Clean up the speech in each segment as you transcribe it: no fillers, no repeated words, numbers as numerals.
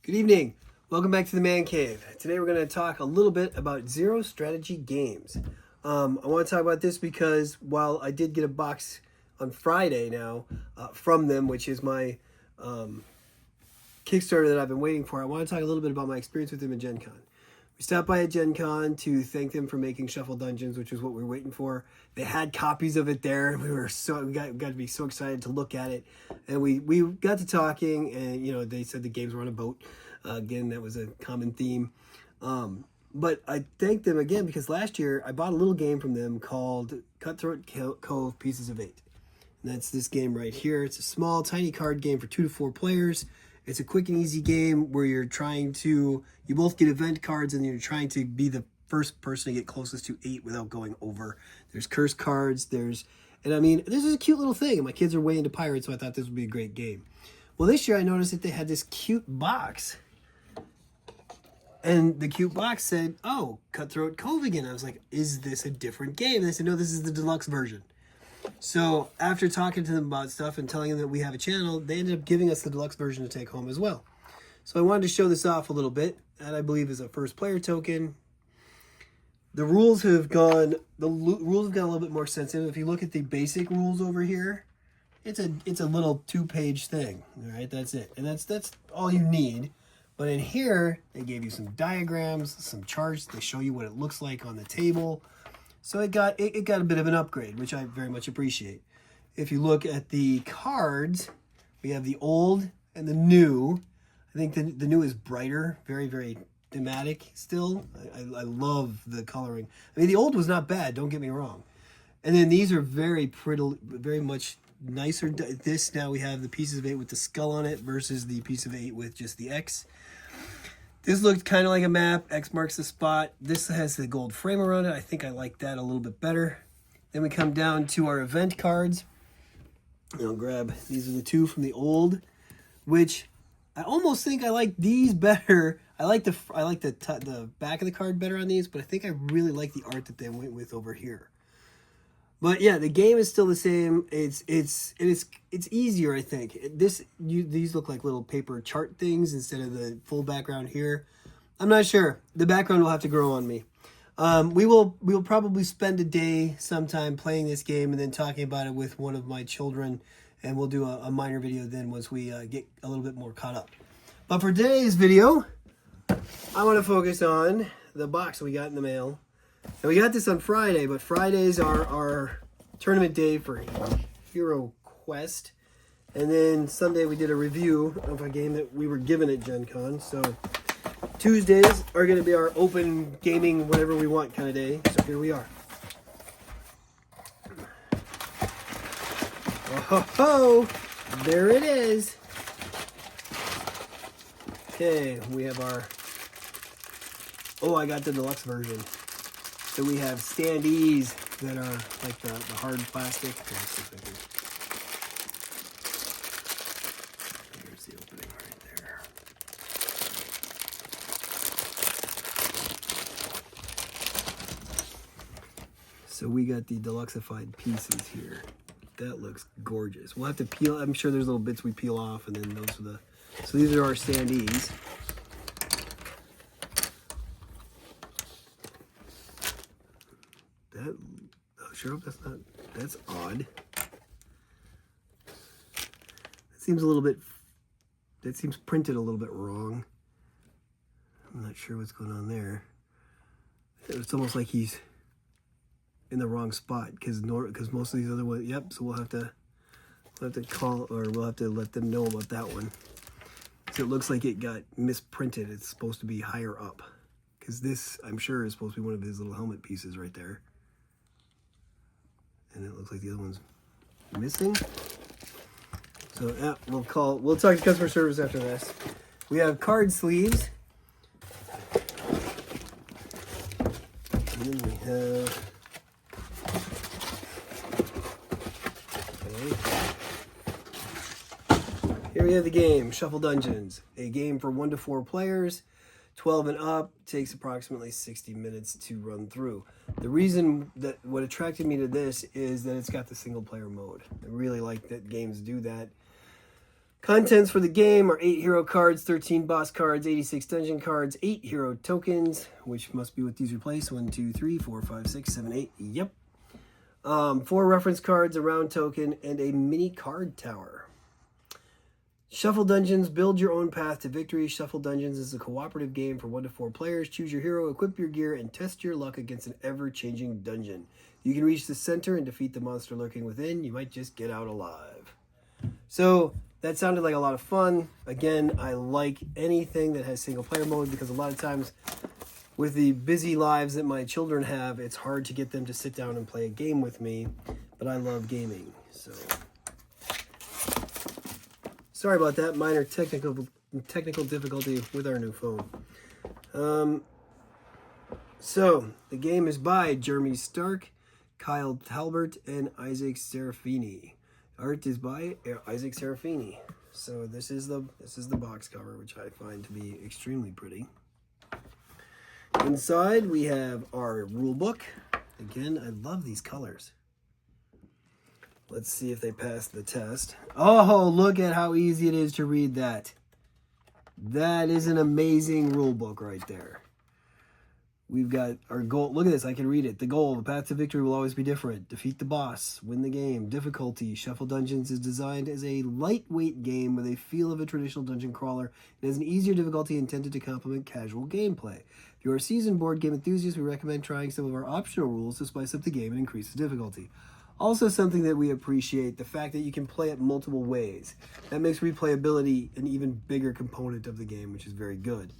Good evening. Welcome back to the Man Cave. Today we're going to talk a little bit about zero strategy games. I want to talk about this because while I did get a box on Friday now from them, which is my Kickstarter that I've been waiting for, I want to talk a little bit about my experience with them at Gen Con. We stopped by at Gen Con to thank them for making Shuffle Dungeons, which is what we were waiting for. They had copies of it there, and we got to be so excited to look at it. And we got to talking, and they said the games were on a boat. Again, that was a common theme. But I thanked them again because last year I bought a little game from them called Cutthroat Cove Pieces of 8. And that's this game right here. It's a small, tiny card game for 2 to 4 players. It's a quick and easy game where you both get event cards and you're trying to be the first person to get closest to 8 without going over. There's curse cards, this is a cute little thing. And my kids are way into pirates, so I thought this would be a great game. Well, this year I noticed that they had this cute box. And the cute box said, oh, Cutthroat Cove again. I was like, is this a different game? And they said, no, this is the deluxe version. So after talking to them about stuff and telling them that we have a channel, they ended up giving us the deluxe version to take home as well. So I wanted to show this off a little bit. That I believe is a first player token. The rules have gone a little bit more sensitive. If you look at the basic rules over here, it's a little 2-page thing. All right, that's it. And that's all you need. But in here, they gave you some diagrams, some charts. They show you what it looks like on the table. So it got a bit of an upgrade, which I very much appreciate. If you look at the cards, we have the old and the new. I think the new is brighter, very, very thematic still. I love the coloring. I mean, the old was not bad, don't get me wrong. And then these are very pretty, very much nicer. This, now we have the pieces of 8 with the skull on it versus the piece of 8 with just the X. This looked kind of like a map. X marks the spot. This has the gold frame around it. I think I like that a little bit better. Then we come down to our event cards. I'll grab, these are the 2 from the old, which I almost think I like these better. I like the back of the card better on these, but I think I really like the art that they went with over here. But yeah, the game is still the same. It's easier, I think. These look like little paper chart things instead of the full background here. I'm not sure. The background will have to grow on me. We will probably spend a day sometime playing this game and then talking about it with one of my children, and we'll do a minor video then once we get a little bit more caught up. But for today's video, I want to focus on the box we got in the mail. And we got this on Friday, but Fridays are our tournament day for Hero Quest. And then Sunday we did a review of a game that we were given at Gen Con. So Tuesdays are going to be our open gaming, whatever we want kind of day. So here we are. Oh, ho, ho. There it is. Okay, we have our... Oh, I got the deluxe version. So we have standees that are like the hard plastic. Here's the opening right there. So we got the deluxeified pieces here. That looks gorgeous. We'll have to peel. I'm sure there's little bits we peel off, and then those are the. So these are our standees. Sure, that's odd. That seems printed a little bit wrong. I'm not sure what's going on there. It's almost like he's in the wrong spot because most of these other ones, yep, so we'll have to call, or we'll have to let them know about that one. So it looks like it got misprinted. It's supposed to be higher up because this, I'm sure, is supposed to be one of his little helmet pieces right there. And it looks like the other one's missing. So yeah, we'll talk to customer service after this. We have card sleeves. And then we have... Okay. Here we have the game, Shuffle Dungeons. A game for 1 to 4 players. 12 and up, takes approximately 60 minutes to run through. The reason that what attracted me to this is that it's got the single player mode. I really like that games do that. Contents for the game are 8 hero cards, 13 boss cards, 86 dungeon cards, 8 hero tokens, which must be what these replace. 1, 2, 3, 4, 5, 6, 7, 8. Yep. 4 reference cards, a round token, and a mini card tower. Shuffle Dungeons. Build your own path to victory. Shuffle Dungeons is a cooperative game for 1 to 4 players. Choose your hero, equip your gear, and test your luck against an ever-changing dungeon. You can reach the center and defeat the monster lurking within. You might just get out alive. So that sounded like a lot of fun. Again, I like anything that has single-player mode because a lot of times with the busy lives that my children have, it's hard to get them to sit down and play a game with me, but I love gaming. So sorry about that minor technical difficulty with our new phone. So the game is by Jeremy Stark, Kyle Talbert, and Isaac Serafini. Art is by Isaac Serafini. So this is the box cover, which I find to be extremely pretty. Inside we have our rule book. Again, I love these colors. Let's see if they pass the test. Oh, look at how easy it is to read that. That is an amazing rule book right there. We've got our goal. Look at this. I can read it. The goal, the path to victory will always be different. Defeat the boss. Win the game. Difficulty. Shuffle Dungeons is designed as a lightweight game with a feel of a traditional dungeon crawler. It has an easier difficulty intended to complement casual gameplay. If you're a seasoned board game enthusiast, we recommend trying some of our optional rules to spice up the game and increase the difficulty. Also something that we appreciate, the fact that you can play it multiple ways. That makes replayability an even bigger component of the game, which is very good.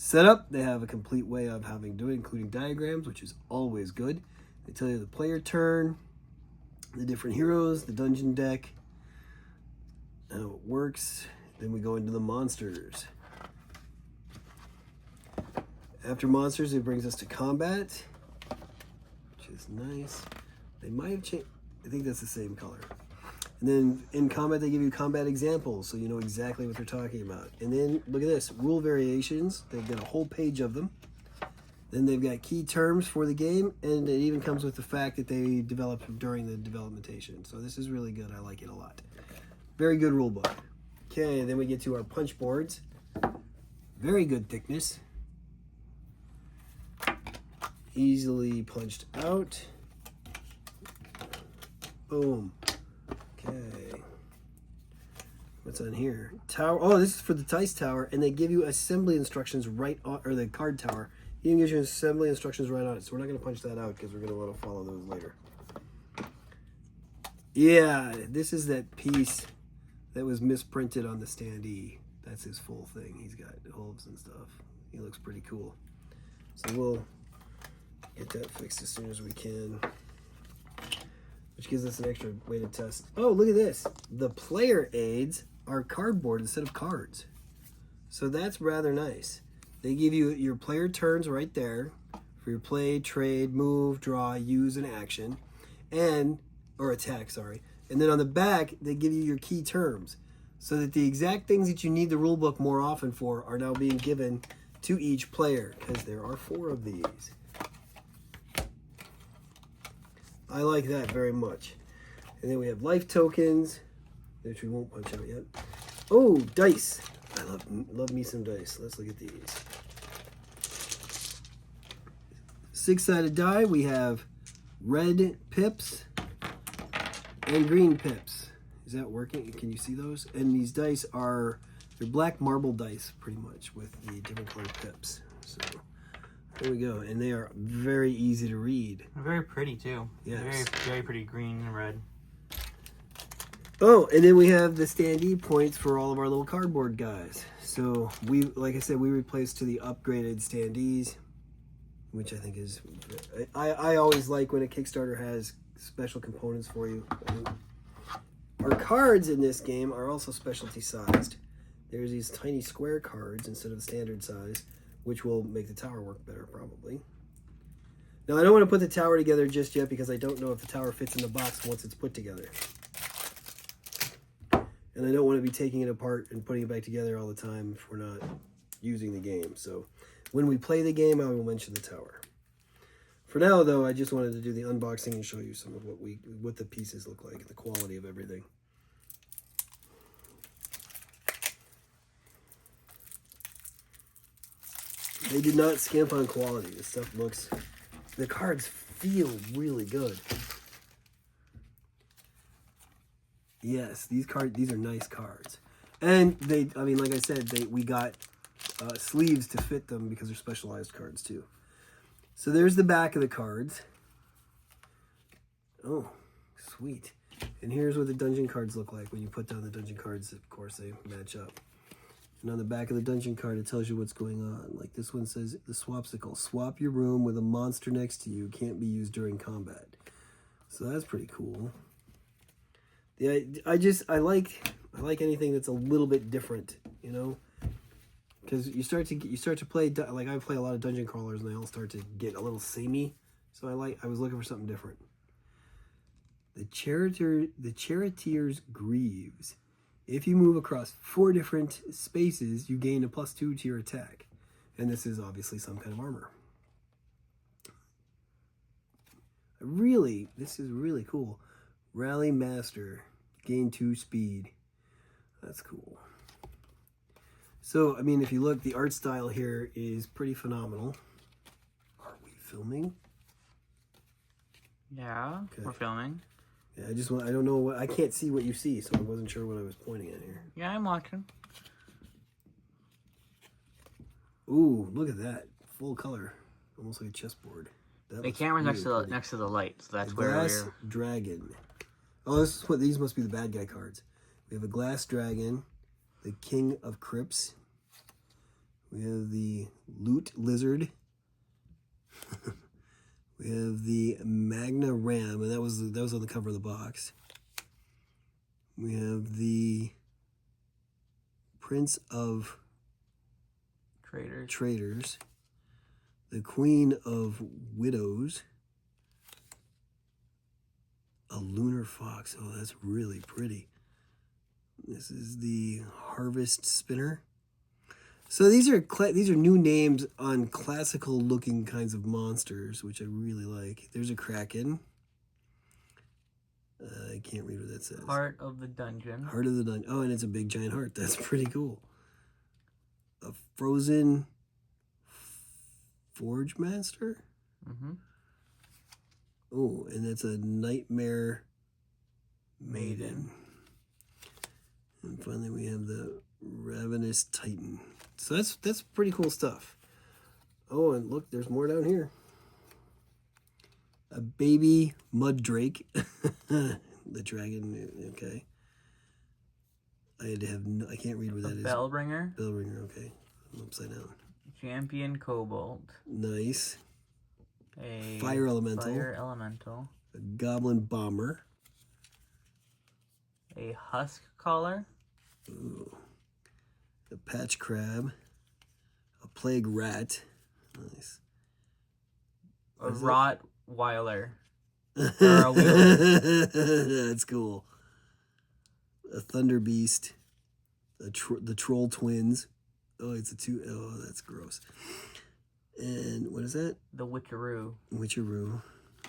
Setup, they have a complete way of having to do it, including diagrams, which is always good. They tell you the player turn, the different heroes, the dungeon deck, how it works. Then we go into the monsters. After monsters, it brings us to combat, which is nice. They might have changed. I think that's the same color. And then in combat, they give you combat examples, so you know exactly what they're talking about. And then look at this, rule variations. They've got a whole page of them. Then they've got key terms for the game, and it even comes with the fact that they developed during the developmentation. So this is really good. I like it a lot. Very good rule book. Okay, then we get to our punch boards. Very good thickness. Easily punched out. Boom. Okay. What's on here? Tower. Oh, this is for the dice tower, and they give you assembly instructions right on, or the card tower. It even gives you assembly instructions right on it. So we're not going to punch that out because we're going to want to follow those later. Yeah, this is that piece that was misprinted on the standee. That's his full thing. He's got hooves and stuff. He looks pretty cool. So we'll get that fixed as soon as we can. Which gives us an extra way to test. Oh, look at this. The player aids are cardboard instead of cards. So that's rather nice. They give you your player turns right there for your play, trade, move, draw, use, and action. Or attack, sorry. And then on the back, they give you your key terms. So that the exact things that you need the rule book more often for are now being given to each player. Because there are 4 of these. I like that very much. And then we have life tokens, which we won't punch out yet. Oh, dice. I love me some dice. Let's look at these. 6-sided die. We have red pips and green pips. Is that working? Can you see those? And these dice are, they're black marble dice, pretty much, with the different colored pips. So there we go, and they are very easy to read. They're very pretty too. Yes. Very, very pretty green and red. Oh, and then we have the standee points for all of our little cardboard guys. So we, like I said, we replaced to the upgraded standees, which I think is, I always like when a Kickstarter has special components for you. Our cards in this game are also specialty sized. There's these tiny square cards instead of the standard size, which will make the tower work better, probably. Now, I don't want to put the tower together just yet because I don't know if the tower fits in the box once it's put together. And I don't want to be taking it apart and putting it back together all the time if we're not using the game. So when we play the game, I will mention the tower. For now, though, I just wanted to do the unboxing and show you some of what the pieces look like and the quality of everything. They did not skimp on quality. This stuff looks... The cards feel really good. Yes, these are nice cards. And they, I mean, like I said, we got sleeves to fit them because they're specialized cards too. So there's the back of the cards. Oh, sweet. And here's what the dungeon cards look like. When you put down the dungeon cards, of course, they match up. And on the back of the dungeon card, it tells you what's going on. Like this one says, the Swapsicle. Swap your room with a monster next to you. Can't be used during combat. So that's pretty cool. Yeah, I like anything that's a little bit different, you know? Because you start to play, like I play a lot of dungeon crawlers and they all start to get a little samey. So I was looking for something different. The Charioteer's Greaves. If you move across 4 different spaces, you gain a +2 to your attack. And this is obviously some kind of armor. This is really cool. Rally Master. Gain 2 speed. That's cool. So, I mean, if you look, the art style here is pretty phenomenal. Are we filming? Yeah, okay. We're filming. Yeah, I don't know I can't see what you see, so I wasn't sure what I was pointing at here. Yeah, I'm watching. Ooh, look at that. Full color. Almost like a chessboard. The camera's really next to the light, so that's where we're... Dragon. Oh, this is these must be the bad guy cards. We have a Glass Dragon, the King of Crypts. We have the Loot Lizard. We have the Magna Ram, and that was on the cover of the box. We have the Prince of Traders. The Queen of Widows. A Lunar Fox. Oh, that's really pretty. This is the Harvest Spinner. So these are new names on classical looking kinds of monsters, which I really like. There's a Kraken. I can't read what that says. Heart of the Dungeon. Heart of the Dungeon. Oh, and it's a big giant heart. That's pretty cool. A Frozen Forge Master. Mm-hmm. Oh, and that's a Nightmare Maiden. And finally, we have the Ravenous Titan. So that's pretty cool stuff. Oh, and look, there's more down here. A baby mud drake. The dragon, okay. I can't read what that is. Bellbringer. Bellbringer, okay. I'm upside down. Champion Kobold. Nice. A Fire Elemental. Fire Elemental. A Goblin Bomber. A Husk Collar. Ooh. A Patch Crab. A Plague Rat. Nice. A Rottweiler. Or a Wheeler. That's cool. A Thunder Beast. The Troll Twins. Oh, it's a 2. Oh, that's gross. And what is that? The Witcheroo. Witcheroo.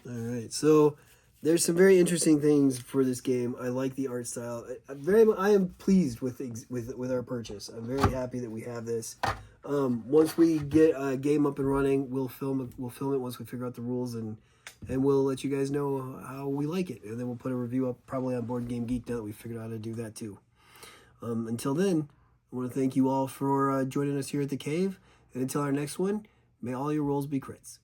All right. So there's some very interesting things for this game. I like the art style. I am pleased with our purchase. I'm very happy that we have this. Once we get a game up and running, we'll film it once we figure out the rules, and we'll let you guys know how we like it. And then we'll put a review up probably on Board Game Geek now that we figured out how to do that too. Until then, I want to thank you all for joining us here at the cave. And until our next one, may all your rolls be crits.